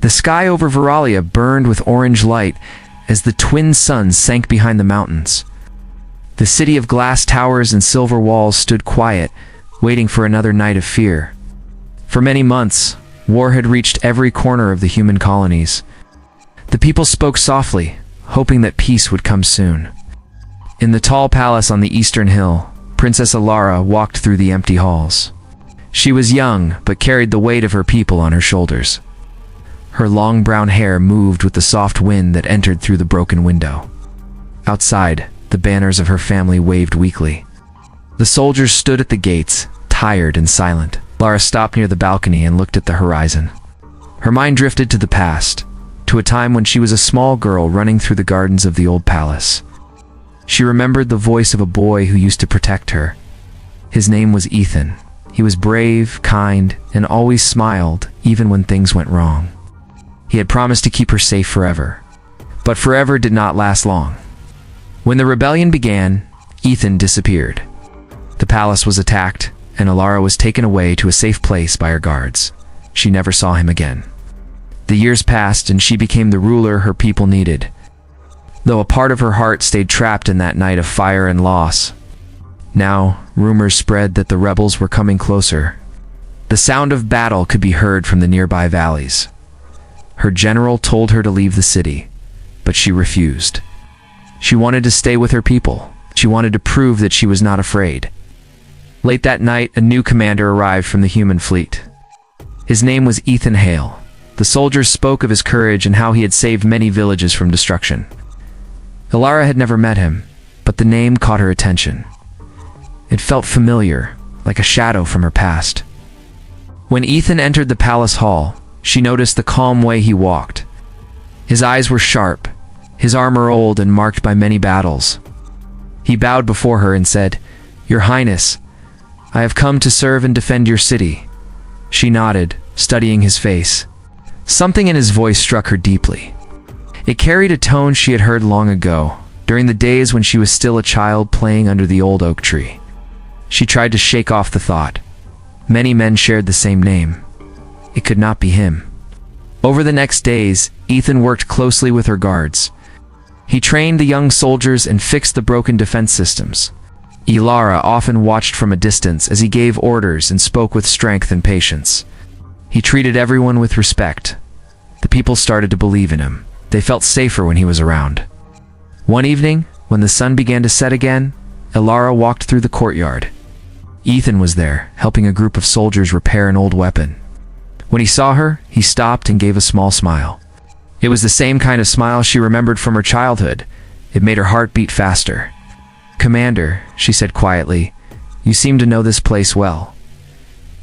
The sky over Veralia burned with orange light as the twin suns sank behind the mountains. The city of glass towers and silver walls stood quiet, waiting for another night of fear. For many months, war had reached every corner of the human colonies. The people spoke softly, hoping that peace would come soon. In the tall palace on the eastern hill, Princess Alara walked through the empty halls. She was young, but carried the weight of her people on her shoulders. Her long brown hair moved with the soft wind that entered through the broken window. Outside, the banners of her family waved weakly. The soldiers stood at the gates, tired and silent. Lara stopped near the balcony and looked at the horizon. Her mind drifted to the past, to a time when she was a small girl running through the gardens of the old palace. She remembered the voice of a boy who used to protect her. His name was Ethan. He was brave, kind, and always smiled, even when things went wrong. He had promised to keep her safe forever. But forever did not last long. When the rebellion began, Ethan disappeared. The palace was attacked, and Alara was taken away to a safe place by her guards. She never saw him again. The years passed, and she became the ruler her people needed. Though a part of her heart stayed trapped in that night of fire and loss. Now, rumors spread that the rebels were coming closer. The sound of battle could be heard from the nearby valleys. Her general told her to leave the city, but she refused. She wanted to stay with her people. She wanted to prove that she was not afraid. Late that night, a new commander arrived from the human fleet. His name was Ethan Hale. The soldiers spoke of his courage and how he had saved many villages from destruction. Alara had never met him, but the name caught her attention. It felt familiar, like a shadow from her past. When Ethan entered the palace hall, she noticed the calm way he walked. His eyes were sharp, his armor old and marked by many battles. He bowed before her and said, "Your Highness, I have come to serve and defend your city." She nodded, studying his face. Something in his voice struck her deeply. It carried a tone she had heard long ago, during the days when she was still a child playing under the old oak tree. She tried to shake off the thought. Many men shared the same name. It could not be him. Over the next days, Ethan worked closely with her guards. He trained the young soldiers and fixed the broken defense systems. Alara often watched from a distance as he gave orders and spoke with strength and patience. He treated everyone with respect. The people started to believe in him. They felt safer when he was around. One evening, when the sun began to set again, Alara walked through the courtyard. Ethan was there, helping a group of soldiers repair an old weapon. When he saw her, he stopped and gave a small smile. It was the same kind of smile she remembered from her childhood. It made her heart beat faster. "Commander," she said quietly, "you seem to know this place well."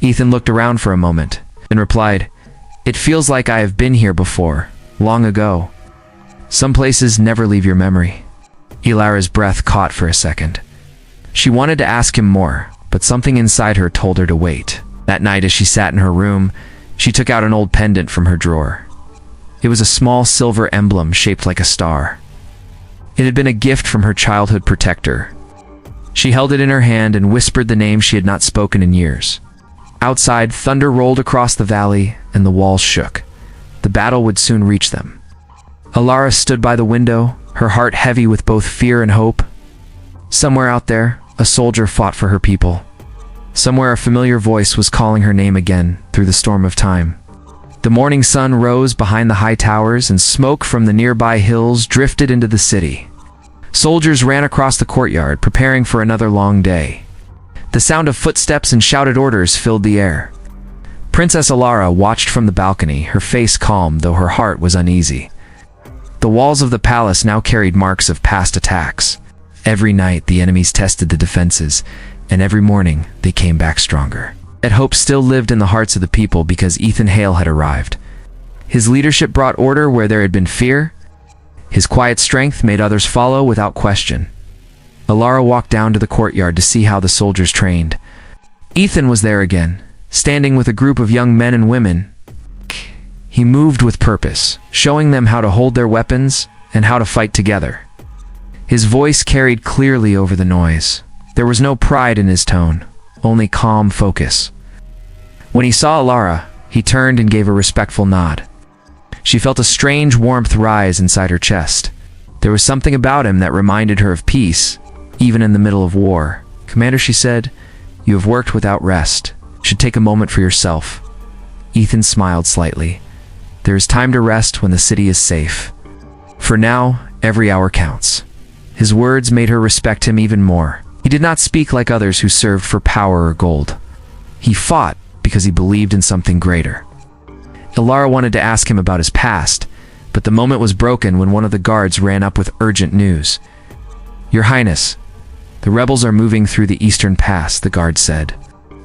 Ethan looked around for a moment, and replied, "It feels like I have been here before, long ago." Some places never leave your memory. Alara's breath caught for a second. She wanted to ask him more, but something inside her told her to wait. That night, as she sat in her room, she took out an old pendant from her drawer. It was a small silver emblem shaped like a star. It had been a gift from her childhood protector. She held it in her hand and whispered the name she had not spoken in years. Outside, thunder rolled across the valley, and the walls shook. The battle would soon reach them. Alara stood by the window, her heart heavy with both fear and hope. Somewhere out there, a soldier fought for her people. Somewhere a familiar voice was calling her name again through the storm of time. The morning sun rose behind the high towers, and smoke from the nearby hills drifted into the city. Soldiers ran across the courtyard, preparing for another long day. The sound of footsteps and shouted orders filled the air. Princess Alara watched from the balcony, her face calm though her heart was uneasy. The walls of the palace now carried marks of past attacks. Every night the enemies tested the defenses, and every morning they came back stronger. Yet hope still lived in the hearts of the people because Ethan Hale had arrived. His leadership brought order where there had been fear. His quiet strength made others follow without question. Alara walked down to the courtyard to see how the soldiers trained. Ethan was there again, standing with a group of young men and women. He moved with purpose, showing them how to hold their weapons and how to fight together. His voice carried clearly over the noise. There was no pride in his tone, only calm focus. When he saw Alara, he turned and gave a respectful nod. She felt a strange warmth rise inside her chest. There was something about him that reminded her of peace, even in the middle of war. "Commander," she said, "you have worked without rest. You should take a moment for yourself." Ethan smiled slightly. "There is time to rest when the city is safe. For now, every hour counts." His words made her respect him even more. He did not speak like others who served for power or gold. He fought because he believed in something greater. Ilara wanted to ask him about his past, but the moment was broken when one of the guards ran up with urgent news. "Your Highness, the rebels are moving through the eastern pass," the guard said.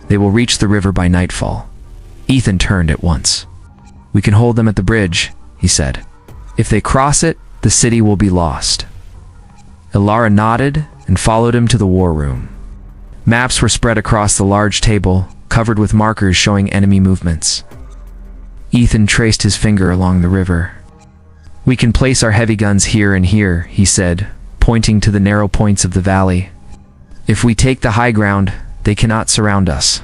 "They will reach the river by nightfall." Ethan turned at once. "We can hold them at the bridge," he said. "If they cross it, the city will be lost." Ilara nodded and followed him to the war room. Maps were spread across the large table, covered with markers showing enemy movements. Ethan traced his finger along the river. "We can place our heavy guns here and here," he said, pointing to the narrow points of the valley. "If we take the high ground, they cannot surround us."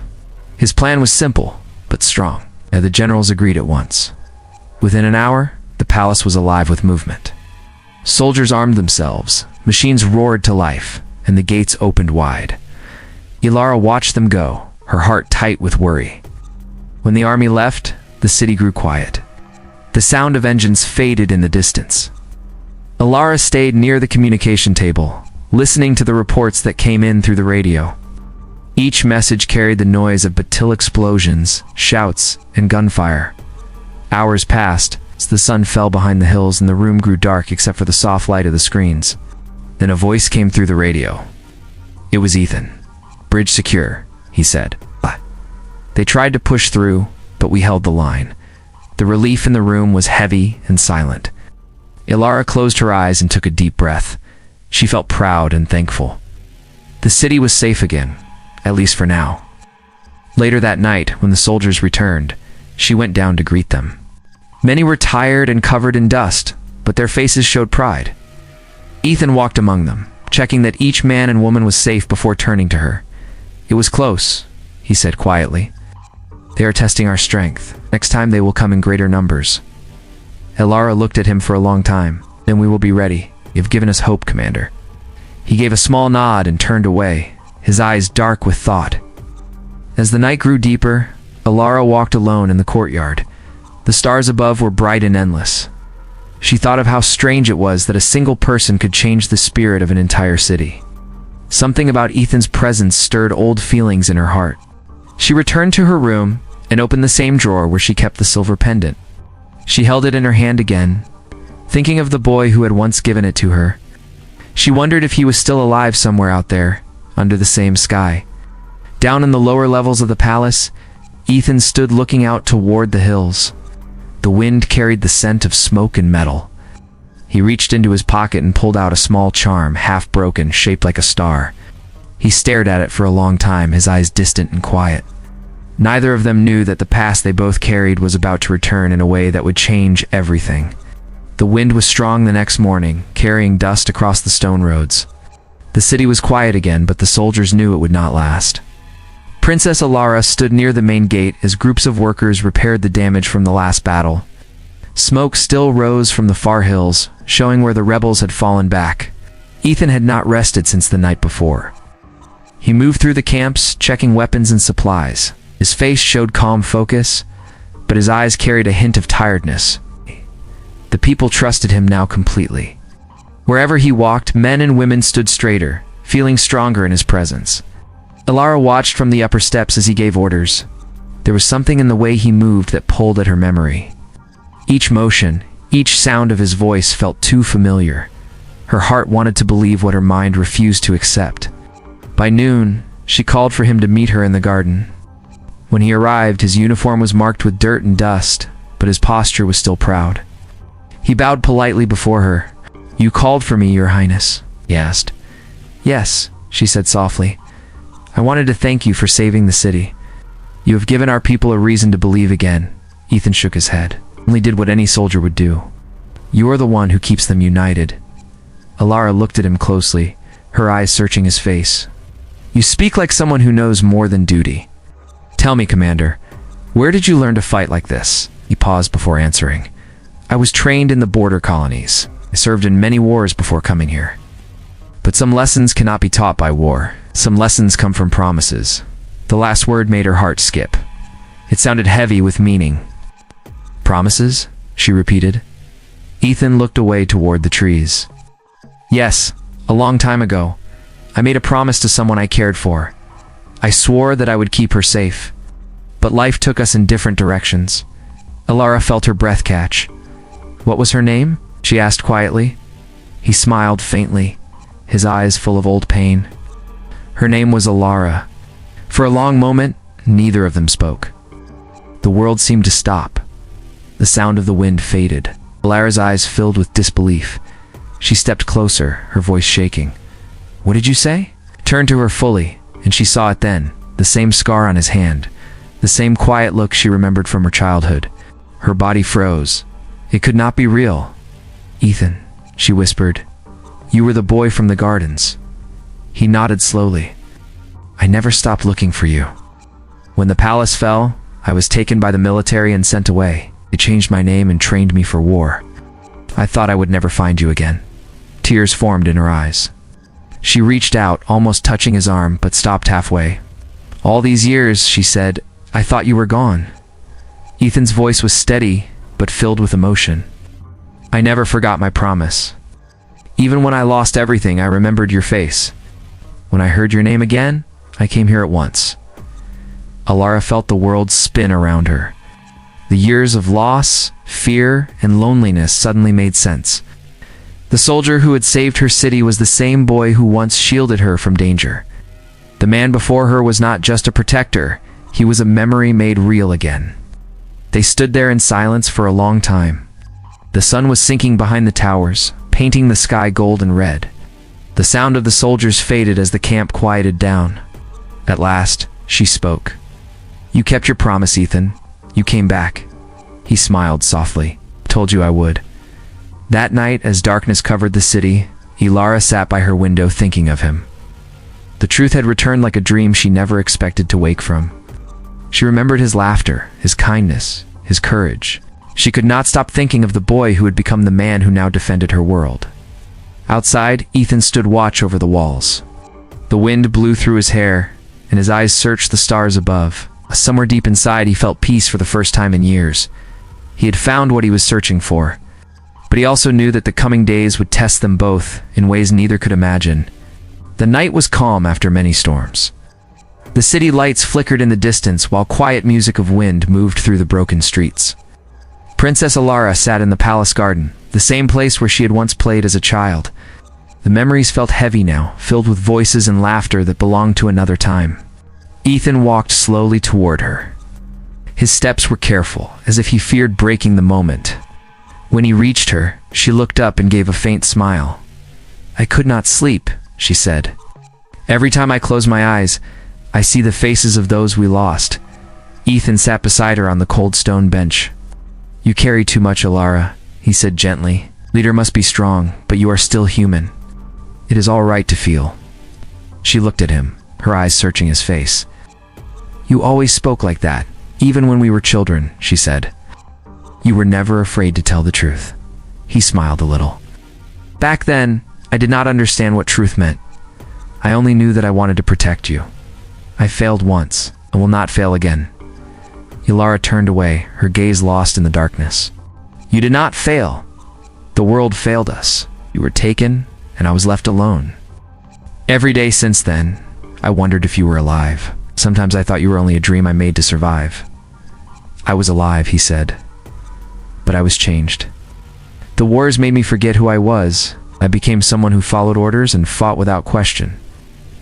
His plan was simple, but strong, and the generals agreed at once. Within an hour, the palace was alive with movement. Soldiers armed themselves, machines roared to life, and the gates opened wide. Ilara watched them go, her heart tight with worry. When the army left, the city grew quiet. The sound of engines faded in the distance. Ilara stayed near the communication table, listening to the reports that came in through the radio. Each message carried the noise of battalion explosions, shouts, and gunfire. Hours passed as the sun fell behind the hills and the room grew dark except for the soft light of the screens. Then a voice came through the radio. It was Ethan. "Bridge secure," he said. They tried to push through, but we held the line. The relief in the room was heavy and silent. Ilara closed her eyes and took a deep breath. She felt proud and thankful. The city was safe again, at least for now. Later that night, when the soldiers returned, she went down to greet them. Many were tired and covered in dust, but their faces showed pride. Ethan walked among them, checking that each man and woman was safe before turning to her. "It was close," he said quietly. "They are testing our strength. Next time they will come in greater numbers." Ilara looked at him for a long time. "Then we will be ready. You have given us hope, Commander." He gave a small nod and turned away, his eyes dark with thought. As the night grew deeper, Ilara walked alone in the courtyard. The stars above were bright and endless. She thought of how strange it was that a single person could change the spirit of an entire city. Something about Ethan's presence stirred old feelings in her heart. She returned to her room and opened the same drawer where she kept the silver pendant. She held it in her hand again, thinking of the boy who had once given it to her. She wondered if he was still alive somewhere out there, under the same sky. Down in the lower levels of the palace, Ethan stood looking out toward the hills. The wind carried the scent of smoke and metal. He reached into his pocket and pulled out a small charm, half broken, shaped like a star. He stared at it for a long time, his eyes distant and quiet. Neither of them knew that the past they both carried was about to return in a way that would change everything. The wind was strong the next morning, carrying dust across the stone roads. The city was quiet again, but the soldiers knew it would not last. Princess Ilara stood near the main gate as groups of workers repaired the damage from the last battle. Smoke still rose from the far hills, showing where the rebels had fallen back. Ethan had not rested since the night before. He moved through the camps, checking weapons and supplies. His face showed calm focus, but his eyes carried a hint of tiredness. The people trusted him now completely. Wherever he walked, men and women stood straighter, feeling stronger in his presence. Ilara watched from the upper steps as he gave orders. There was something in the way he moved that pulled at her memory. Each motion, each sound of his voice felt too familiar. Her heart wanted to believe what her mind refused to accept. By noon, she called for him to meet her in the garden. When he arrived, his uniform was marked with dirt and dust, but his posture was still proud. He bowed politely before her. "You called for me, Your Highness?" he asked. "Yes," she said softly. "I wanted to thank you for saving the city. You have given our people a reason to believe again." Ethan shook his head. "Only did what any soldier would do. You are the one who keeps them united." Ilara looked at him closely, her eyes searching his face. "You speak like someone who knows more than duty. Tell me, Commander, where did you learn to fight like this?" He paused before answering. I was trained in the border colonies. I served in many wars before coming here. But some lessons cannot be taught by war. Some lessons come from promises. The last word made her heart skip. It sounded heavy with meaning. Promises? She repeated. Ethan looked away toward the trees. Yes, a long time ago, I made a promise to someone I cared for. I swore that I would keep her safe. But life took us in different directions. Alara felt her breath catch. What was her name? She asked quietly. He smiled faintly, his eyes full of old pain. Her name was Alara. For a long moment, neither of them spoke. The world seemed to stop. The sound of the wind faded. Alara's eyes filled with disbelief. She stepped closer, her voice shaking. What did you say? Turned to her fully, and she saw it then, the same scar on his hand, the same quiet look she remembered from her childhood. Her body froze. It could not be real. Ethan, she whispered, you were the boy from the gardens. He nodded slowly. I never stopped looking for you. When the palace fell, I was taken by the military and sent away. They changed my name and trained me for war. I thought I would never find you again. Tears formed in her eyes. She reached out, almost touching his arm, but stopped halfway. All these years, she said, I thought you were gone. Ethan's voice was steady, but filled with emotion. I never forgot my promise. Even when I lost everything, I remembered your face. When I heard your name again, I came here at once. Alara felt the world spin around her. The years of loss, fear, and loneliness suddenly made sense. The soldier who had saved her city was the same boy who once shielded her from danger. The man before her was not just a protector, he was a memory made real again. They stood there in silence for a long time. The sun was sinking behind the towers, painting the sky gold and red. The sound of the soldiers faded as the camp quieted down. At last, she spoke. You kept your promise, Ethan. You came back. He smiled softly. Told you I would. That night, as darkness covered the city, Alara sat by her window thinking of him. The truth had returned like a dream she never expected to wake from. She remembered his laughter, his kindness, his courage. She could not stop thinking of the boy who had become the man who now defended her world. Outside, Ethan stood watch over the walls. The wind blew through his hair, and his eyes searched the stars above. Somewhere deep inside, he felt peace for the first time in years. He had found what he was searching for. But he also knew that the coming days would test them both in ways neither could imagine. The night was calm after many storms. The city lights flickered in the distance while quiet music of wind moved through the broken streets. Princess Alara sat in the palace garden, the same place where she had once played as a child. The memories felt heavy now, filled with voices and laughter that belonged to another time. Ethan walked slowly toward her. His steps were careful, as if he feared breaking the moment. When he reached her, she looked up and gave a faint smile. I could not sleep, she said. Every time I close my eyes, I see the faces of those we lost. Ethan sat beside her on the cold stone bench. You carry too much, Alara, he said gently. Leader must be strong, but you are still human. It is all right to feel. She looked at him, her eyes searching his face. You always spoke like that, even when we were children, she said. You were never afraid to tell the truth. He smiled a little. Back then, I did not understand what truth meant. I only knew that I wanted to protect you. I failed once, and will not fail again. Alara turned away, her gaze lost in the darkness. You did not fail. The world failed us. You were taken, and I was left alone. Every day since then, I wondered if you were alive. Sometimes I thought you were only a dream I made to survive. I was alive, he said. But I was changed. The wars made me forget who I was. I became someone who followed orders and fought without question.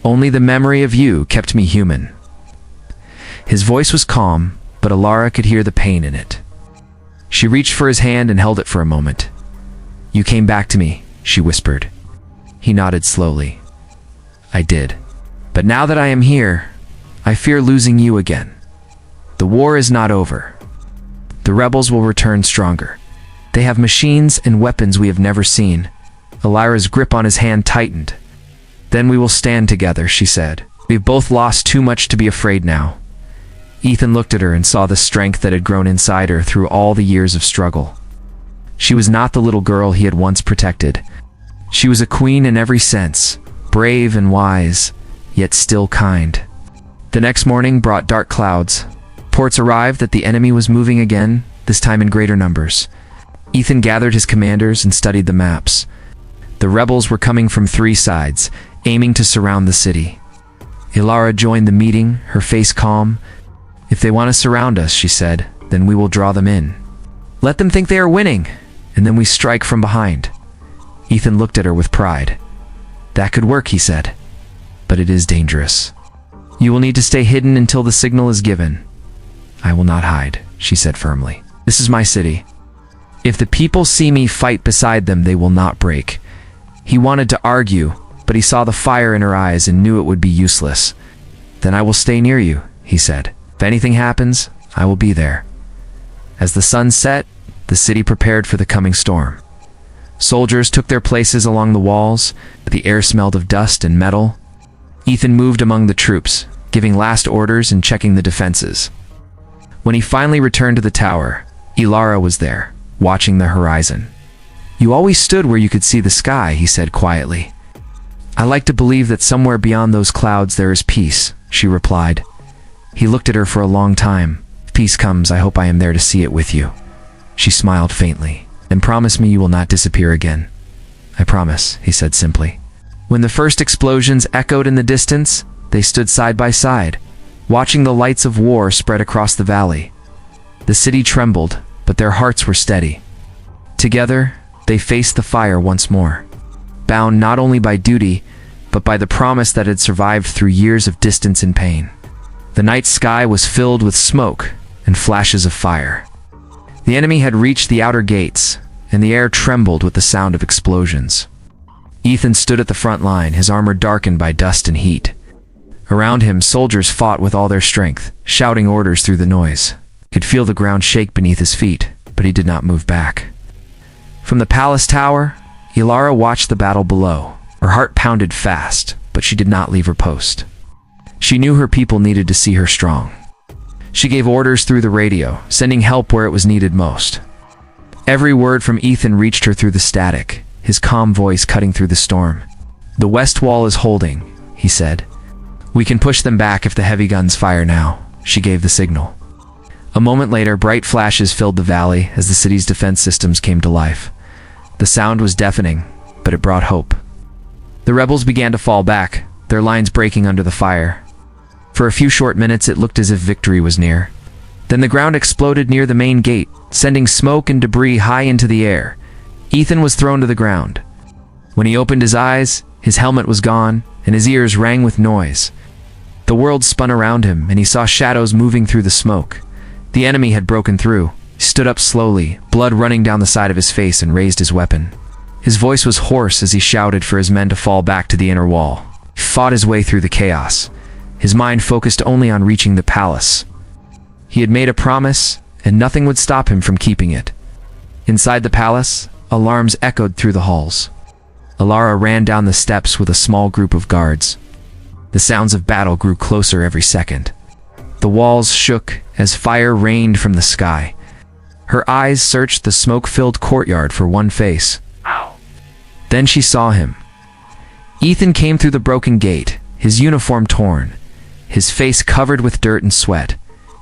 Only the memory of you kept me human. His voice was calm, but Alara could hear the pain in it. She reached for his hand and held it for a moment. You came back to me, she whispered. He nodded slowly. I did. But now that I am here, I fear losing you again. The war is not over. The rebels will return stronger. They have machines and weapons we have never seen. Alara's grip on his hand tightened. Then we will stand together, she said. We've both lost too much to be afraid now. Ethan looked at her and saw the strength that had grown inside her through all the years of struggle. She was not the little girl he had once protected. She was a queen in every sense, brave and wise, yet still kind. The next morning brought dark clouds. Reports arrived that the enemy was moving again, this time in greater numbers. Ethan gathered his commanders and studied the maps. The rebels were coming from 3 sides, aiming to surround the city. Ilara joined the meeting, her face calm. "If they want to surround us," she said, "then we will draw them in. Let them think they are winning, and then we strike from behind." Ethan looked at her with pride. "That could work," he said, "but it is dangerous. You will need to stay hidden until the signal is given." "I will not hide," she said firmly. "This is my city. If the people see me fight beside them, they will not break." He wanted to argue, but he saw the fire in her eyes and knew it would be useless. "Then I will stay near you," he said. "If anything happens, I will be there." As the sun set, the city prepared for the coming storm. Soldiers took their places along the walls. The air smelled of dust and metal. Ethan moved among the troops, giving last orders and checking the defenses. When he finally returned to the tower, Ilara was there, watching the horizon. "You always stood where you could see the sky," he said quietly. "I like to believe that somewhere beyond those clouds there is peace," she replied. He looked at her for a long time. "If peace comes, I hope I am there to see it with you." She smiled faintly. "Then promise me you will not disappear again." "I promise," he said simply. When the first explosions echoed in the distance, they stood side by side, watching the lights of war spread across the valley. The city trembled, but their hearts were steady. Together, they faced the fire once more, bound not only by duty, but by the promise that had survived through years of distance and pain. The night sky was filled with smoke and flashes of fire. The enemy had reached the outer gates, and the air trembled with the sound of explosions. Ethan stood at the front line, his armor darkened by dust and heat. Around him, soldiers fought with all their strength, shouting orders through the noise. He could feel the ground shake beneath his feet, but he did not move back. From the palace tower, Ilara watched the battle below. Her heart pounded fast, but she did not leave her post. She knew her people needed to see her strong. She gave orders through the radio, sending help where it was needed most. Every word from Ethan reached her through the static, his calm voice cutting through the storm. "The west wall is holding," he said. "We can push them back if the heavy guns fire now." She gave the signal. A moment later, bright flashes filled the valley as the city's defense systems came to life. The sound was deafening, but it brought hope. The rebels began to fall back, their lines breaking under the fire. For a few short minutes, it looked as if victory was near. Then the ground exploded near the main gate, sending smoke and debris high into the air. Ethan was thrown to the ground. When he opened his eyes, his helmet was gone, and his ears rang with noise. The world spun around him, and he saw shadows moving through the smoke. The enemy had broken through. He stood up slowly, blood running down the side of his face, and raised his weapon. His voice was hoarse as he shouted for his men to fall back to the inner wall. He fought his way through the chaos, his mind focused only on reaching the palace. He had made a promise, and nothing would stop him from keeping it. Inside the palace, alarms echoed through the halls. Ilara ran down the steps with a small group of guards. The sounds of battle grew closer every second. The walls shook as fire rained from the sky. Her eyes searched the smoke-filled courtyard for one face. Ow. Then she saw him. Ethan came through the broken gate, his uniform torn, his face covered with dirt and sweat.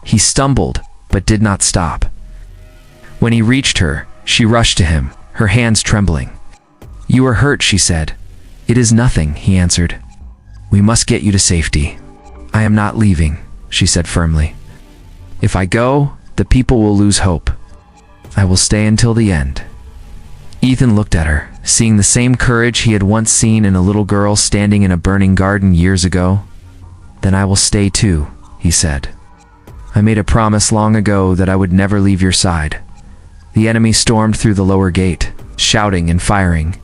He stumbled, but did not stop. When he reached her, she rushed to him, her hands trembling. "You are hurt," she said. "It is nothing," he answered. "We must get you to safety." "I am not leaving," she said firmly. "If I go, the people will lose hope. I will stay until the end." Ethan looked at her, seeing the same courage he had once seen in a little girl standing in a burning garden years ago. "Then I will stay too," he said. "I made a promise long ago that I would never leave your side." The enemy stormed through the lower gate, shouting and firing.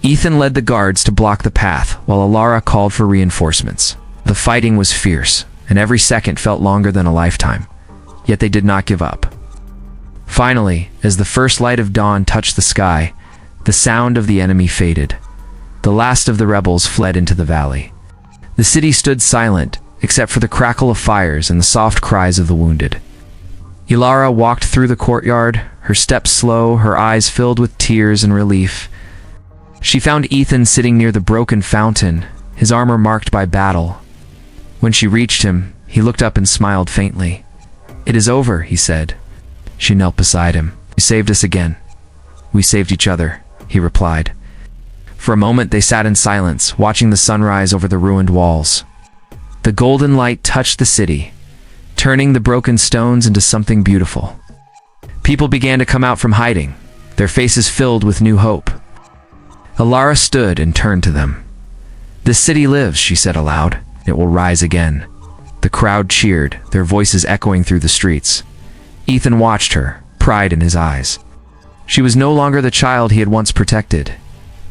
Ethan led the guards to block the path, while Ilara called for reinforcements. The fighting was fierce, and every second felt longer than a lifetime. Yet they did not give up. Finally, as the first light of dawn touched the sky, the sound of the enemy faded. The last of the rebels fled into the valley. The city stood silent, except for the crackle of fires and the soft cries of the wounded. Ilara walked through the courtyard, her steps slow, her eyes filled with tears and relief. She found Ethan sitting near the broken fountain, his armor marked by battle. When she reached him, he looked up and smiled faintly. "It is over," he said. She knelt beside him. "You saved us again." "We saved each other," he replied. For a moment they sat in silence, watching the sunrise over the ruined walls. The golden light touched the city, turning the broken stones into something beautiful. People began to come out from hiding, their faces filled with new hope. Ilara stood and turned to them. "This city lives," she said aloud. "It will rise again." The crowd cheered, their voices echoing through the streets. Ethan watched her, pride in his eyes. She was no longer the child he had once protected.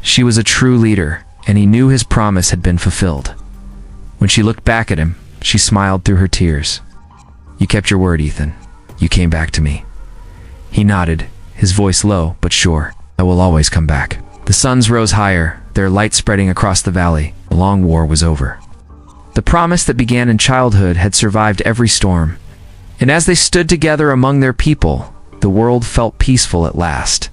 She was a true leader, and he knew his promise had been fulfilled. When she looked back at him, she smiled through her tears. "You kept your word, Ethan. You came back to me." He nodded, his voice low but sure. "I will always come back." The suns rose higher, their light spreading across the valley. The long war was over. The promise that began in childhood had survived every storm. And as they stood together among their people, the world felt peaceful at last.